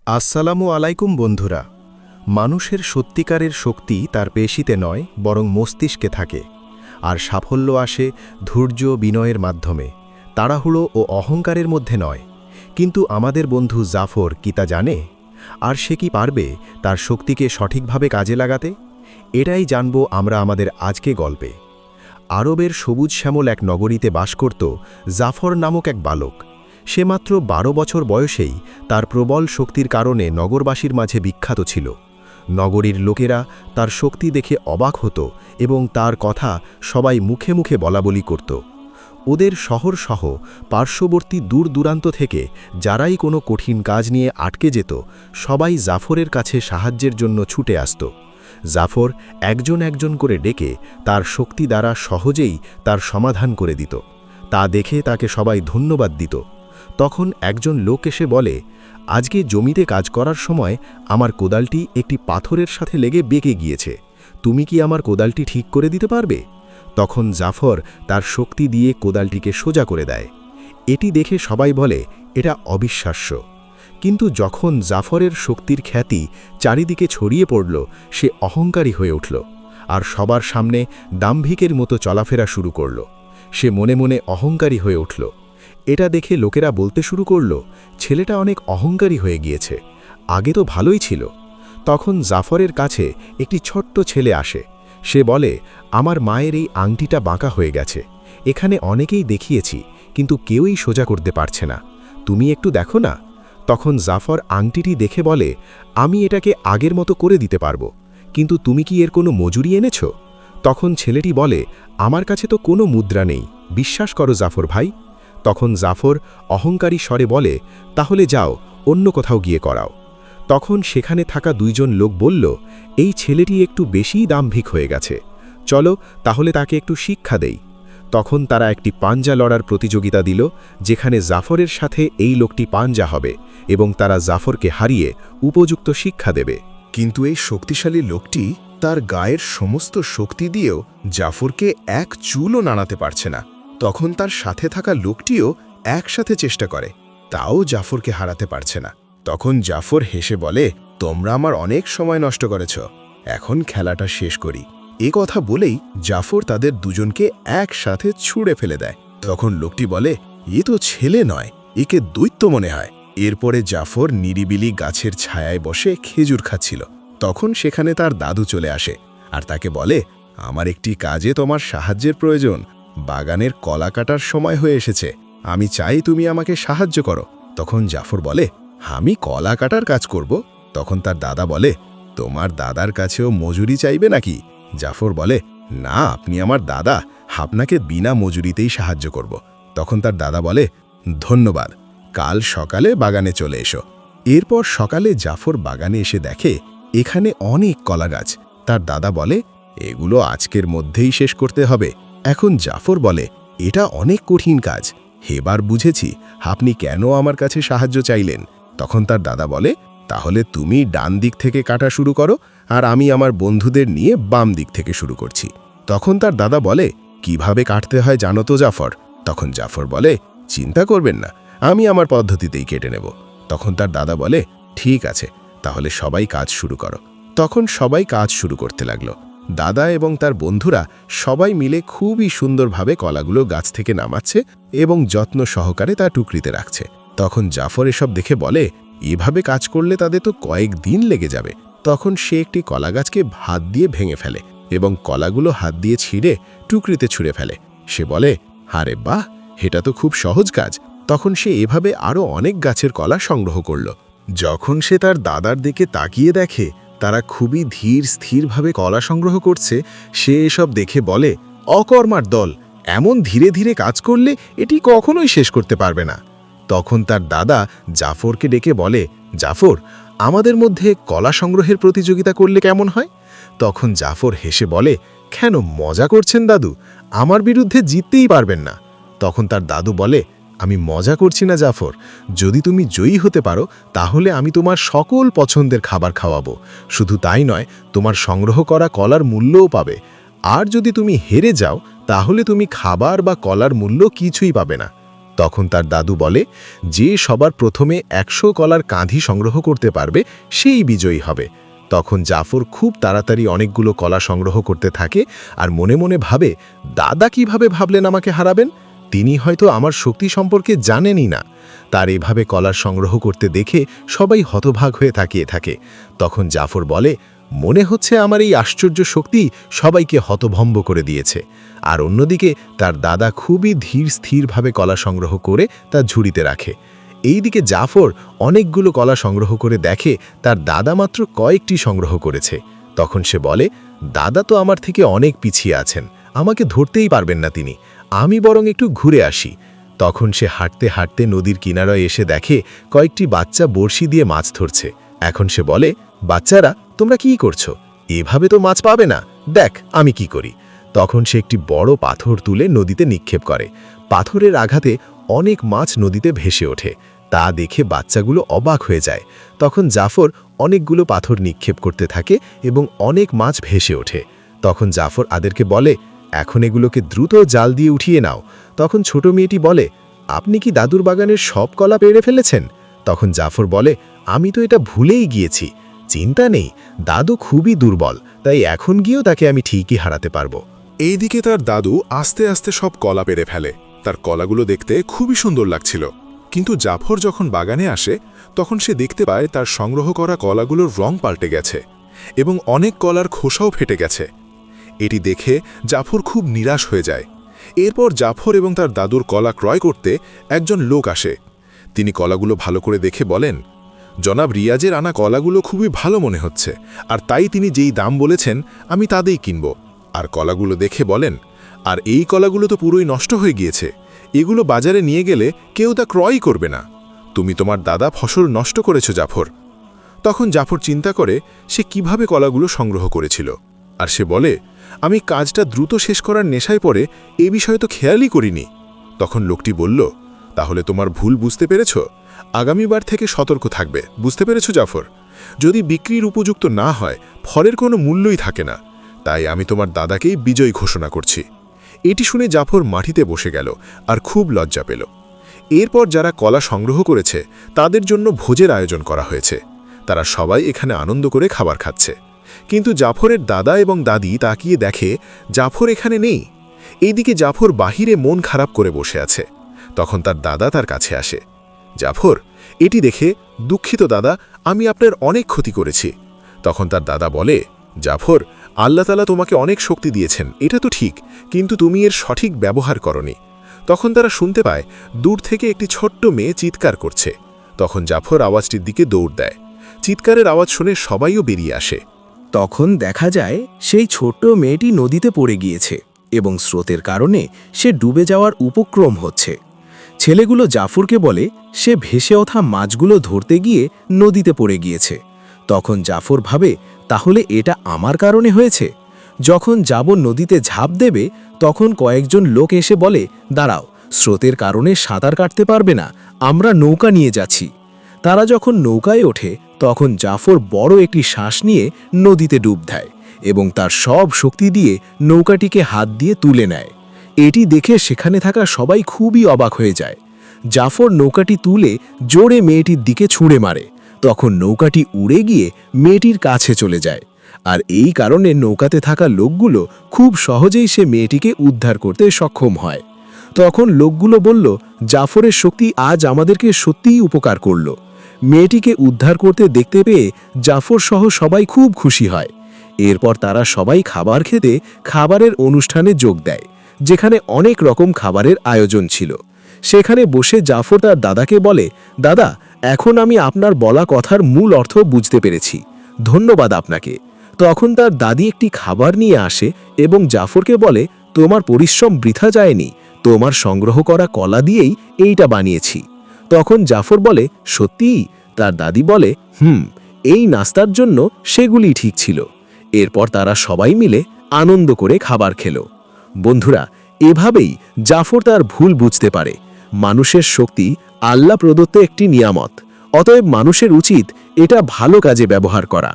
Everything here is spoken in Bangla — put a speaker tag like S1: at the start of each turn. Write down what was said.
S1: আসসালামু আলাইকুম বন্ধুরা। মানুষের সত্যিকারের শক্তি তার পেশিতে নয় বরং মস্তিষ্কে থাকে, আর সাফল্য আসে ধৈর্য বিনয়ের মাধ্যমে, তাড়াহুড়ো ও অহংকারের মধ্যে নয়। কিন্তু আমাদের বন্ধু জাফর কি তা জানে? আর সে কি পারবে তার শক্তিকে সঠিকভাবে কাজে লাগাতে? এটাই জানব আমরা আমাদের আজকে গল্পে। আরবের সবুজ শ্যামল এক নগরীতে বাস করত জাফর নামক এক বালক। সে মাত্র ১২ বছর বয়সেই তার প্রবল শক্তির কারণে নগরবাসীর মাঝে বিখ্যাত ছিল। নগরীর লোকেরা তার শক্তি দেখে অবাক হতো এবং তার কথা সবাই মুখে মুখে বলাবলি করত। ওদের শহরসহ পার্শ্ববর্তী দূর দূরান্ত থেকে যারাই কোনো কঠিন কাজ নিয়ে আটকে যেত, সবাই জাফরের কাছে সাহায্যের জন্য ছুটে আসত। জাফর একজন একজন করে ডেকে তার শক্তি দ্বারা সহজেই তার সমাধান করে দিত। তা দেখে তাকে সবাই ধন্যবাদ দিত। তখন একজন লোক এসে বলে, আজকে জমিতে কাজ করার সময় আমার কোদালটি একটি পাথরের সাথে লেগে বেঁকে গিয়েছে, তুমি কি আমার কোদালটি ঠিক করে দিতে পারবে? তখন জাফর তার শক্তি দিয়ে কোদালটিকে সোজা করে দেয়। এটি দেখে সবাই বলে এটা অবিশ্বাস্য। কিন্তু যখন জাফরের শক্তির খ্যাতি চারিদিকে ছড়িয়ে পড়ল, সে অহংকারী হয়ে উঠল আর সবার সামনে দাম্ভিকের মতো চলাফেরা শুরু করল। সে মনে মনে অহংকারী হয়ে উঠল। এটা দেখে লোকেরা বলতে শুরু করল, ছেলেটা অনেক অহংকারী হয়ে গিয়েছে, আগে তো ভালোই ছিল। তখন জাফরের কাছে একটি ছোট্ট ছেলে আসে। সে বলে, আমার মায়ের এই আংটিটা বাঁকা হয়ে গেছে, এখানে অনেকেই দেখিয়েছি কিন্তু কেউই সোজা করতে পারছে না, তুমি একটু দেখো না। তখন জাফর আংটিটি দেখে বলে, আমি এটাকে আগের মতো করে দিতে পারবো, কিন্তু তুমি কি এর কোনো মজুরি এনেছ? তখন ছেলেটি বলে, আমার কাছে তো কোনো মুদ্রা নেই, বিশ্বাস করো জাফর ভাই। তখন জাফর অহংকারী স্বরে বলে, তাহলে যাও অন্য কোথাও গিয়ে করাও। তখন সেখানে থাকা দুইজন লোক বলল, এই ছেলেটি একটু বেশিই দাম্ভিক হয়ে গেছে, চলো তাহলে তাকে একটু শিক্ষা দেই। তখন তারা একটি পাঞ্জা লড়ার প্রতিযোগিতা দিল, যেখানে জাফরের সাথে এই লোকটি পাঞ্জা হবে এবং তারা জাফরকে হারিয়ে উপযুক্ত শিক্ষা দেবে।
S2: কিন্তু এই শক্তিশালী লোকটি তার গায়ের সমস্ত শক্তি দিয়েও জাফরকে এক চুলও নাড়াতে পারছে না। তখন তার সাথে থাকা লোকটিও একসাথে চেষ্টা করে, তাও জাফরকে হারাতে পারছে না। তখন জাফর হেসে বলে, তোমরা আমার অনেক সময় নষ্ট করেছ, এখন খেলাটা শেষ করি। এ কথা বলেই জাফর তাদের দুজনকে একসাথে ছুঁড়ে ফেলে দেয়। তখন লোকটি বলে, এ তো ছেলে নয়, একে দৈত্য মনে হয়। এরপরে জাফর নিরিবিলি গাছের ছায়ায় বসে খেজুর খাচ্ছিল। তখন সেখানে তার দাদু চলে আসে আর তাকে বলে, আমার একটি কাজে তোমার সাহায্যের প্রয়োজন, বাগানের কলা কাটার সময় হয়ে এসেছে, আমি চাই তুমি আমাকে সাহায্য করো। তখন জাফর বলে, আমি কলা কাটার কাজ করব? তখন তার দাদা বলে, তোমার দাদার কাছেও মজুরি চাইবে নাকি? জাফর বলে, না, আপনি আমার দাদা, আপনাকে বিনা মজুরিতেই সাহায্য করব। তখন তার দাদা বলে, ধন্যবাদ, কাল সকালে বাগানে চলে এসো। এরপর সকালে জাফর বাগানে এসে দেখে এখানে অনেক কলা গাছ। তার দাদা বলে, এগুলো আজকের মধ্যেই শেষ করতে হবে। এখন জাফর বলে, এটা অনেক কঠিন কাজ, এবার বুঝেছি আপনি কেন আমার কাছে সাহায্য চাইলেন। তখন তার দাদা বলে, তাহলে তুমি ডান দিক থেকে কাটা শুরু করো আর আমি আমার বন্ধুদের নিয়ে বাম দিক থেকে শুরু করছি। তখন তার দাদা বলে, কিভাবে কাটতে হয় জানো তো জাফর? তখন জাফর বলে, চিন্তা করবেন না, আমি আমার পদ্ধতিতেই কেটে নেব। তখন তার দাদা বলে, ঠিক আছে, তাহলে সবাই কাজ শুরু করো। তখন সবাই কাজ শুরু করতে লাগলো। দাদা এবং তার বন্ধুরা সবাই মিলে খুবই সুন্দরভাবে কলাগুলো গাছ থেকে নামাচ্ছে এবং যত্ন সহকারে তা টুকরিতে রাখছে। তখন জাফর এসব দেখে বলে, এভাবে কাজ করলে তাদের তো কয়েকদিন লেগে যাবে। তখন সে একটি কলা গাছকে হাত দিয়ে ভেঙে ফেলে এবং কলাগুলো হাত দিয়ে ছিঁড়ে টুকরিতে ছুঁড়ে ফেলে। সে বলে, আরে বাহ, এটা তো খুব সহজ কাজ। তখন সে এভাবে আরও অনেক গাছের কলা সংগ্রহ করল। যখন সে তার দাদার দিকে তাকিয়ে দেখে তারা খুবই ধীর স্থিরভাবে কলা সংগ্রহ করছে, সে এসব দেখে বলে, অকর্মার দল, এমন ধীরে ধীরে কাজ করলে এটি কখনোই শেষ করতে পারবে না। তখন তার দাদা জাফরকে ডেকে বলে, জাফর, আমাদের মধ্যে কলা সংগ্রহের প্রতিযোগিতা করলে কেমন হয়? তখন জাফর হেসে বলে, কেন মজা করছেন দাদু, আমার বিরুদ্ধে জিততেই পারবেন না। তখন তার দাদু বলে, আমি মজা করছি না জাফর, যদি তুমি জয়ী হতে পারো তাহলে আমি তোমার সকল পছন্দের খাবার খাওয়াবো। শুধু তাই নয়, তোমার সংগ্রহ করা কলার মূল্যও পাবে। আর যদি তুমি হেরে যাও তাহলে তুমি খাবার বা কলার মূল্য কিছুই পাবে না। তখন তার দাদু বলে, যে সবার প্রথমে 100 কলার কাঁধি সংগ্রহ করতে পারবে সেই বিজয়ী হবে। তখন জাফর খুব তাড়াতাড়ি অনেকগুলো কলা সংগ্রহ করতে থাকে আর মনে মনে ভাবে, দাদা কিভাবে ভাবলেন আমাকে হারাবেন? তিনি হয়তো আমার শক্তি সম্পর্কে জানেনই না। তার এভাবে কলার সংগ্রহ করতে দেখে সবাই হতভাগ হয়ে তাকিয়ে থাকে। তখন জাফর বলে, মনে হচ্ছে আমার এই আশ্চর্য শক্তি সবাইকে হতভম্ব করে দিয়েছে। আর অন্যদিকে তার দাদা খুবই ধীর স্থিরভাবে কলা সংগ্রহ করে তা ঝুড়িতে রাখে। এইদিকে জাফর অনেকগুলো কলা সংগ্রহ করে দেখে তার দাদা মাত্র কয়েকটি সংগ্রহ করেছে। তখন সে বলে, দাদা তো আমার থেকে অনেক পিছিয়ে আছেন, আমাকে ধরতেই পারবেন না তিনি, আমি বরং একটু ঘুরে আসি। তখন সে হাঁটতে হাঁটতে নদীর কিনারায় এসে দেখে কয়েকটি বাচ্চা বড়শি দিয়ে মাছ ধরছে। এখন সে বলে, বাচ্চারা তোমরা কি করছো? এভাবে তো মাছ পাবে না, দেখ আমি কি করি। তখন সে একটি বড় পাথর তুলে নদীতে নিক্ষেপ করে। পাথরের আঘাতে অনেক মাছ নদীতে ভেসে ওঠে। তা দেখে বাচ্চাগুলো অবাক হয়ে যায়। তখন জাফর অনেকগুলো পাথর নিক্ষেপ করতে থাকে এবং অনেক মাছ ভেসে ওঠে। তখন জাফর আদেরকে বলে, এখন এগুলোকে দ্রুত জাল দিয়ে উঠিয়ে নাও। তখন ছোট মেয়েটি বলে, আপনি কি দাদুর বাগানের সব কলা পেড়ে ফেলেছেন? তখন জাফর বলে, আমি তো এটা ভুলেই গিয়েছি। চিন্তা নেই, দাদু খুবই দুর্বল, তাই এখন গিয়েও তাকে আমি ঠিকই হারাতে পারবো।
S3: এইদিকে তার দাদু আস্তে আস্তে সব কলা পেড়ে ফেলে। তার কলাগুলো দেখতে খুবই সুন্দর লাগছিল। কিন্তু জাফর যখন বাগানে আসে তখন সে দেখতে পায় তার সংগ্রহ করা কলাগুলোর রং পাল্টে গেছে এবং অনেক কলার খোসাও ফেটে গেছে। এটি দেখে জাফর খুব নিরাশ হয়ে যায়। এরপর জাফর এবং তার দাদুর কলা ক্রয় করতে একজন লোক আসে। তিনি কলাগুলো ভালো করে দেখে বলেন, জনাব রিয়াজের আনা কলাগুলো খুবই ভালো মনে হচ্ছে, আর তাই তিনি যেই দাম বলেছেন আমি তাদেরই কিনব। আর কলাগুলো দেখে বলেন, আর এই কলাগুলো তো পুরোই নষ্ট হয়ে গিয়েছে, এগুলো বাজারে নিয়ে গেলে কেউ তা ক্রয়ই করবে না। তুমি তোমার দাদা ফসল নষ্ট করেছ জাফর। তখন জাফর চিন্তা করে সে কিভাবে কলাগুলো সংগ্রহ করেছিল। আর সে বলে, আমি কাজটা দ্রুত শেষ করার নেশায় পড়ে এ বিষয়ে তো খেয়ালই করিনি। তখন লোকটি বলল, তাহলে তোমার ভুল বুঝতে পেরেছ, আগামীবার থেকে সতর্ক থাকবে, বুঝতে পেরেছ জাফর? যদি বিক্রির উপযুক্ত না হয় ফলের কোনো মূল্যই থাকে না। তাই আমি তোমার দাদাকেই বিজয়ী ঘোষণা করছি। এটি শুনে জাফর মাটিতে বসে গেল আর খুব লজ্জা পেল। এরপর যারা কলা সংগ্রহ করেছে তাদের জন্য ভোজের আয়োজন করা হয়েছে। তারা সবাই এখানে আনন্দ করে খাবার খাচ্ছে। কিন্তু জাফরের দাদা এবং দাদি তাকিয়ে দেখে জাফর এখানে নেই। এইদিকে জাফর বাহিরে মন খারাপ করে বসে আছে। তখন তার দাদা তার কাছে আসে। জাফর, এটি দেখে, দুঃখিত দাদা, আমি আপনার অনেক ক্ষতি করেছি। তখন তার দাদা বলে, জাফর, আল্লাহ তাআলা তোমাকে অনেক শক্তি দিয়েছেন, এটা তো ঠিক, কিন্তু তুমি এর সঠিক ব্যবহার করনি। তখন তারা শুনতে পায় দূর থেকে একটি ছোট্ট মেয়ে চিৎকার করছে। তখন জাফর আওয়াজটির দিকে দৌড় দেয়। চিৎকারের আওয়াজ শুনে সবাইও বেরিয়ে আসে।
S4: তখন দেখা যায় সেই ছোট্ট মেয়েটি নদীতে পড়ে গিয়েছে এবং স্রোতের কারণে সে ডুবে যাওয়ার উপক্রম হচ্ছে। ছেলেগুলো জাফরকে বলে সে ভেসে ওঠা মাছগুলো ধরতে গিয়ে নদীতে পড়ে গিয়েছে। তখন জাফর ভাবে, তাহলে এটা আমার কারণে হয়েছে। যখন জাবর নদীতে ঝাঁপ দেবে তখন কয়েকজন লোক এসে বলে, দাঁড়াও, স্রোতের কারণে সাঁতার কাটতে পারবে না, আমরা নৌকা নিয়ে যাচ্ছি। তারা যখন নৌকায় ওঠে তখন জাফর বড় একটি শ্বাস নিয়ে নদীতে ডুব দেয় এবং তার সব শক্তি দিয়ে নৌকাটিকে হাত দিয়ে তুলে নেয়। এটি দেখে সেখানে থাকা সবাই খুবই অবাক হয়ে যায়। জাফর নৌকাটি তুলে জোরে মেয়েটির দিকে ছুঁড়ে মারে। তখন নৌকাটি উড়ে গিয়ে মেয়েটির কাছে চলে যায়। আর এই কারণে নৌকাতে থাকা লোকগুলো খুব সহজেই সে মেয়েটিকে উদ্ধার করতে সক্ষম হয়। তখন লোকগুলো বলল, জাফরের শক্তি আজ আমাদেরকে সত্যিই উপকার করল। মেয়েটিকে উদ্ধার করতে দেখতে পেয়ে জাফর সহ সবাই খুব খুশি হয়। এরপর তারা সবাই খাবার খেতে খাবারের অনুষ্ঠানে যোগ দেয়, যেখানে অনেক রকম খাবারের আয়োজন ছিল। সেখানে বসে জাফর তার দাদাকে বলে, দাদা, এখন আমি আপনার বলা কথার মূল অর্থ বুঝতে পেরেছি, ধন্যবাদ আপনাকে। তখন তার দাদি একটি খাবার নিয়ে আসে এবং জাফরকে বলে, তোমার পরিশ্রম বৃথা যায়নি, তোমার সংগ্রহ করা কলা দিয়েই এইটা বানিয়েছি। তখন জাফর বলে, সত্যিই? তার দাদি বলে, এই নাস্তার জন্য সেগুলি ঠিক ছিল। এরপর তারা সবাই মিলে আনন্দ করে খাবার খেল। বন্ধুরা, এভাবেই জাফর তার ভুল বুঝতে পারে। মানুষের শক্তি আল্লাহ প্রদত্ত একটি নিয়ামত, অতএব মানুষের উচিত এটা ভালো কাজে ব্যবহার করা।